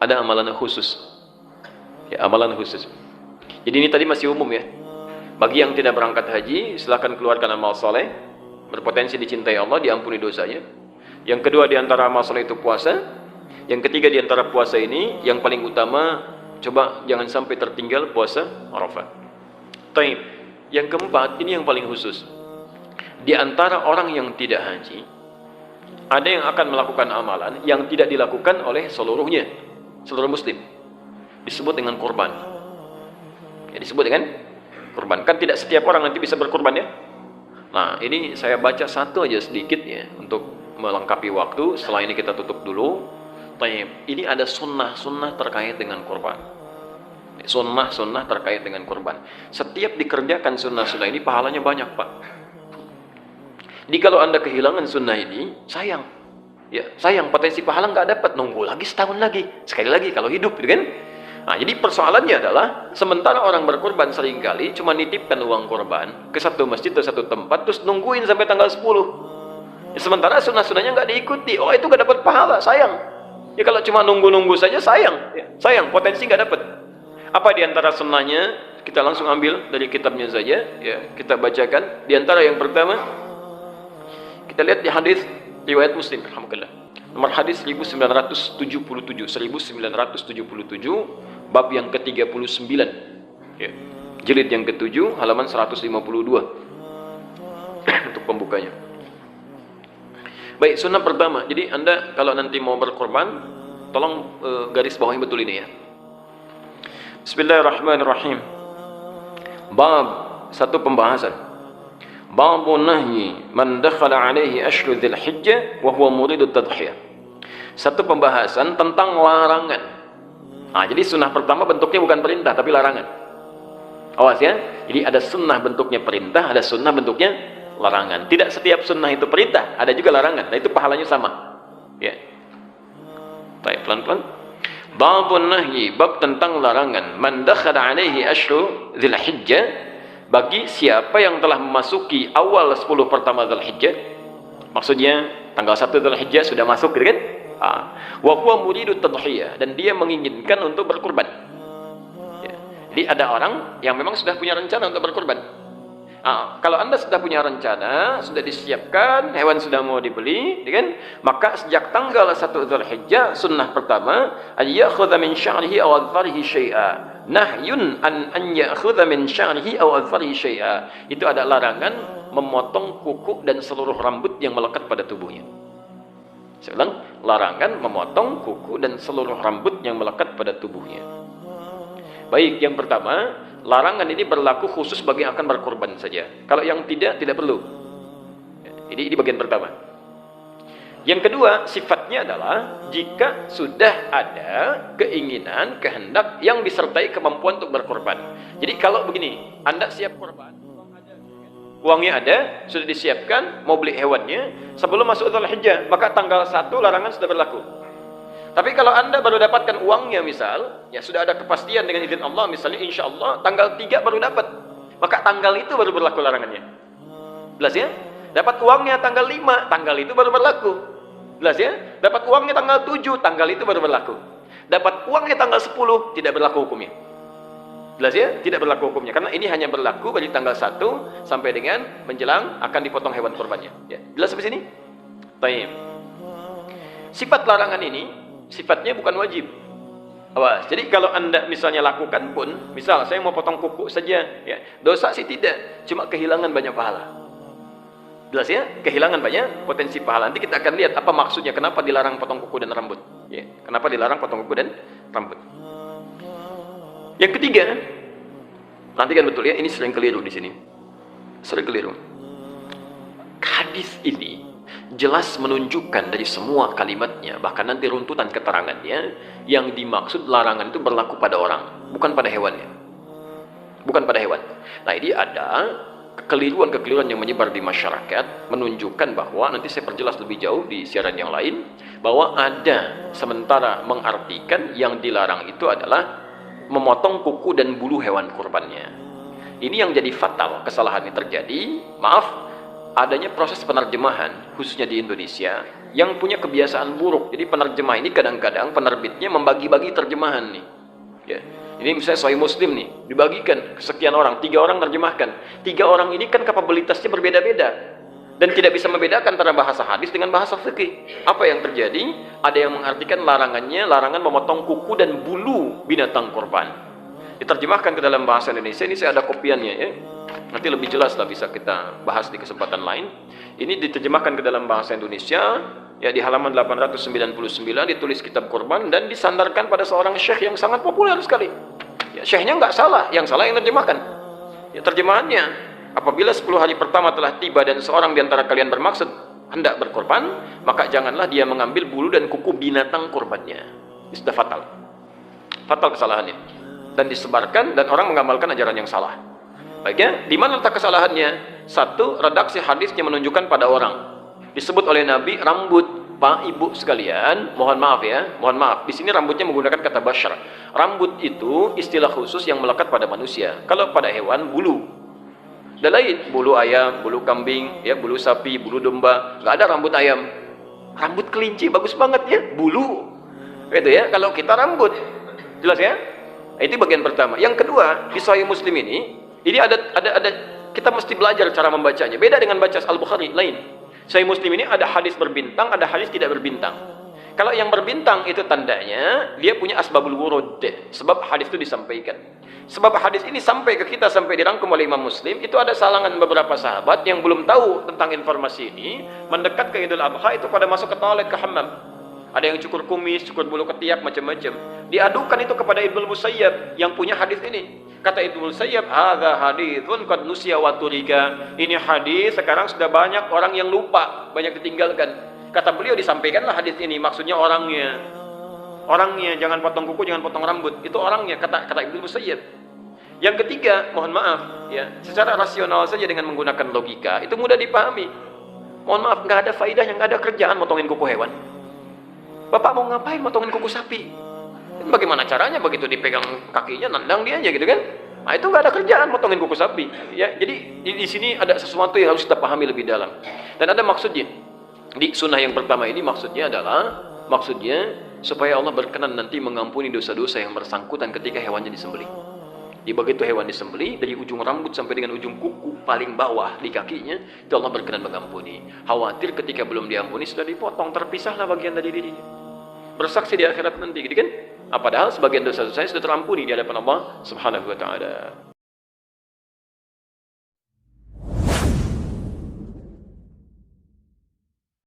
ada amalan khusus. Ya, amalan khusus. Jadi ini tadi masih umum ya. Bagi yang tidak berangkat haji, silakan keluarkan amal soleh, berpotensi dicintai Allah, diampuni dosanya. Yang kedua di antara amal soleh itu puasa. Yang ketiga di antara puasa ini, yang paling utama, coba jangan sampai tertinggal puasa Arafah. Taib. Yang keempat, ini yang paling khusus. Di antara orang yang tidak haji, ada yang akan melakukan amalan yang tidak dilakukan oleh seluruhnya, seluruh muslim. Disebut dengan kurban. Ya, disebut dengan kurban. Kan tidak setiap orang nanti bisa berkurban ya. Nah, ini saya baca satu aja sedikit ya untuk melengkapi waktu. Setelah ini kita tutup dulu. Ini ada sunnah-sunnah terkait dengan kurban. Sunnah-sunnah terkait dengan kurban. Setiap dikerjakan sunnah-sunnah ini pahalanya banyak, Pak. Jadi kalau Anda kehilangan sunnah ini, sayang. Ya, sayang, potensi pahala nggak dapat, nunggu lagi setahun lagi. Sekali lagi kalau hidup, gitu kan? Nah, jadi persoalannya adalah sementara orang berkorban seringkali cuma nitipkan uang korban ke satu masjid atau satu tempat terus nungguin sampai tanggal 10. Ya, sementara sunnah-sunnahnya nggak diikuti. Oh, itu nggak dapat pahala, sayang. Ya kalau cuma nunggu-nunggu saja sayang. Ya, sayang, potensi nggak dapat. Apa di antara sunnahnya? Kita langsung ambil dari kitabnya saja. Ya, kita bacakan. Di antara yang pertama, kita lihat di hadis riwayat Muslim, alhamdulillah. Nomor hadis 1977, bab yang ke-39. Ya. Jilid yang ke-7, halaman 152. Untuk pembukanya. Baik, sunnah pertama. Jadi Anda kalau nanti mau berkorban, tolong garis bawahi betul ini ya. Bismillahirrahmanirrahim. Bab, satu pembahasan. Babu nahyi man dakhala alaihi ashru dzil hijjah wa huwa muridut tadhiyah. Satu pembahasan tentang larangan. Nah, jadi sunnah pertama bentuknya bukan perintah tapi larangan. Awas ya. Jadi ada sunnah bentuknya perintah, ada sunnah bentuknya larangan. Tidak setiap sunnah itu perintah, ada juga larangan. Nah, itu pahalanya sama. Ya. Baik, pelan-pelan. Babun nahyi, bab tentang larangan. Man dakhala alaihi ashru dzil hijjah, bagi siapa yang telah memasuki awal 10 pertama Dzulhijjah, maksudnya tanggal 1 Dzulhijjah sudah masuk, gitu kan? Wa huwa muridut tadhiyah, dan dia menginginkan untuk berkurban. Ya. Jadi ada orang yang memang sudah punya rencana untuk berkurban. Kalau Anda sudah punya rencana, sudah disiapkan, hewan sudah mau dibeli, kan? Maka sejak tanggal 1 Dzulhijjah, sunnah pertama, ayakhudha min sya'rihi aw adfarihi syai'a. Nahyun an ya'khudha min sya'rihi aw adfarihi syai'a. Itu ada larangan memotong kuku dan seluruh rambut yang melekat pada tubuhnya. Saya ulang, larangan memotong kuku dan seluruh rambut yang melekat pada tubuhnya. Baik, yang pertama, larangan ini berlaku khusus bagi yang akan berkorban saja. Kalau yang tidak perlu. Ini bagian pertama. Yang kedua, sifatnya adalah jika sudah ada keinginan, kehendak yang disertai kemampuan untuk berkorban. Jadi kalau begini, Anda siap korban, uangnya ada, sudah disiapkan, mau beli hewannya, sebelum masuk Dzulhijjah, maka tanggal 1 larangan sudah berlaku. Tapi kalau Anda baru dapatkan uangnya misal, ya sudah ada kepastian dengan izin Allah, misalnya insya Allah tanggal 3 baru dapat, maka tanggal itu baru berlaku larangannya. Jelas ya? Dapat uangnya tanggal 5, tanggal itu baru berlaku. Jelas ya? Dapat uangnya tanggal 7, tanggal itu baru berlaku. Dapat uangnya tanggal 10, tidak berlaku hukumnya. Jelas ya? Tidak berlaku hukumnya, karena ini hanya berlaku dari tanggal 1 sampai dengan menjelang akan dipotong hewan kurbannya. Ya. Jelas sampai sini? Baik. Sifat larangan ini sifatnya bukan wajib. Awas. Jadi kalau Anda misalnya lakukan pun, misal saya mau potong kuku saja, ya, dosa sih tidak, cuma kehilangan banyak pahala. Jelas ya? Kehilangan banyak potensi pahala. Nanti kita akan lihat apa maksudnya, kenapa dilarang potong kuku dan rambut. Ya, kenapa dilarang potong kuku dan rambut. Yang ketiga, perhatikan betul ya, ini sering keliru di sini. Sering keliru. Hadis ini jelas menunjukkan dari semua kalimatnya, bahkan nanti runtutan keterangannya, yang dimaksud larangan itu berlaku pada orang, bukan pada hewannya. Bukan pada hewan. Nah, ini ada kekeliruan-kekeliruan yang menyebar di masyarakat, menunjukkan bahwa, nanti saya perjelas lebih jauh di siaran yang lain, bahwa ada sementara mengartikan yang dilarang itu adalah memotong kuku dan bulu hewan kurbannya. Ini yang jadi fatal, kesalahan ini terjadi. Maaf, adanya proses penerjemahan khususnya di Indonesia yang punya kebiasaan buruk. Jadi penerjemah ini kadang-kadang penerbitnya membagi-bagi terjemahan nih. Ya. Ini misalnya Sahih Muslim nih, dibagikan ke sekian orang, 3 orang nerjemahkan. 3 orang ini kan kapabilitasnya berbeda-beda dan tidak bisa membedakan antara bahasa hadis dengan bahasa fikih. Apa yang terjadi? Ada yang mengartikan larangan memotong kuku dan bulu binatang kurban. Diterjemahkan ke dalam bahasa Indonesia. Ini saya ada kopiannya ya. Nanti lebih jelas lah bisa kita bahas di kesempatan lain. Ini diterjemahkan ke dalam bahasa Indonesia ya, di halaman 899 ditulis kitab kurban dan disandarkan pada seorang syekh yang sangat populer sekali. Ya, syekhnya nggak salah, yang salah yang terjemahkan. Ya, terjemahannya, apabila 10 hari pertama telah tiba dan seorang di antara kalian bermaksud hendak berkorban, maka janganlah dia mengambil bulu dan kuku binatang kurbannya. Itu sudah fatal. Fatal kesalahannya. Dan disebarkan dan orang mengamalkan ajaran yang salah. Baiknya, di mana letak kesalahannya? Satu, redaksi hadisnya menunjukkan pada orang. Disebut oleh Nabi rambut. Pak, Ibu sekalian, mohon maaf ya, mohon maaf. Di sini rambutnya menggunakan kata basyar. Rambut itu istilah khusus yang melekat pada manusia. Kalau pada hewan, bulu. Dan lain, bulu ayam, bulu kambing, ya, bulu sapi, bulu domba. Nggak ada rambut ayam. Rambut kelinci bagus banget ya, bulu. Itu ya, kalau kita rambut. Jelas ya? Itu bagian pertama. Yang kedua, di Sahih Muslim ini ada kita mesti belajar cara membacanya. Beda dengan baca Al-Bukhari lain. Sahih Muslim ini ada hadis berbintang, ada hadis tidak berbintang. Kalau yang berbintang itu tandanya dia punya asbabul wurud, sebab hadis itu disampaikan. Sebab hadis ini sampai ke kita, sampai dirangkum oleh Imam Muslim, itu ada salangan beberapa sahabat yang belum tahu tentang informasi ini, mendekat ke Idul Adha itu pada masuk ke toilet, ke hammam. Ada yang cukur kumis, cukur bulu ketiak, macam-macam. Diadukan itu kepada Ibnu Musayyab yang punya hadis ini. Kata Ibnu Musayyab, "Hadza haditsun qad nusiya wa turika." Ini hadis sekarang sudah banyak orang yang lupa, banyak ditinggalkan. Kata beliau, disampaikanlah hadis ini, maksudnya orangnya. Orangnya, jangan potong kuku, jangan potong rambut. Itu orangnya, kata Ibnu Musayyab. Yang ketiga, mohon maaf, ya, secara rasional saja dengan menggunakan logika, itu mudah dipahami. Mohon maaf, nggak ada faedahnya, nggak ada kerjaan motongin kuku hewan. Bapak mau ngapain motongin kuku sapi? Bagaimana caranya? Begitu dipegang kakinya, nendang dia aja gitu kan? Nah, itu nggak ada kerjaan motongin kuku sapi. Ya, jadi di sini ada sesuatu yang harus kita pahami lebih dalam. Dan ada maksudnya. Di sunnah yang pertama ini maksudnya supaya Allah berkenan nanti mengampuni dosa-dosa yang bersangkutan ketika hewannya disembelih. Di begitu hewan disembelih, dari ujung rambut sampai dengan ujung kuku paling bawah di kakinya, itu Allah berkenan mengampuni. Khawatir ketika belum diampuni sudah dipotong, terpisahlah bagian dari dirinya. Bersaksi di akhirat nanti, gitu kan? Padahal sebagian dosa-dosa sudah terampuni di hadapan Allah Subhanahu wa taala.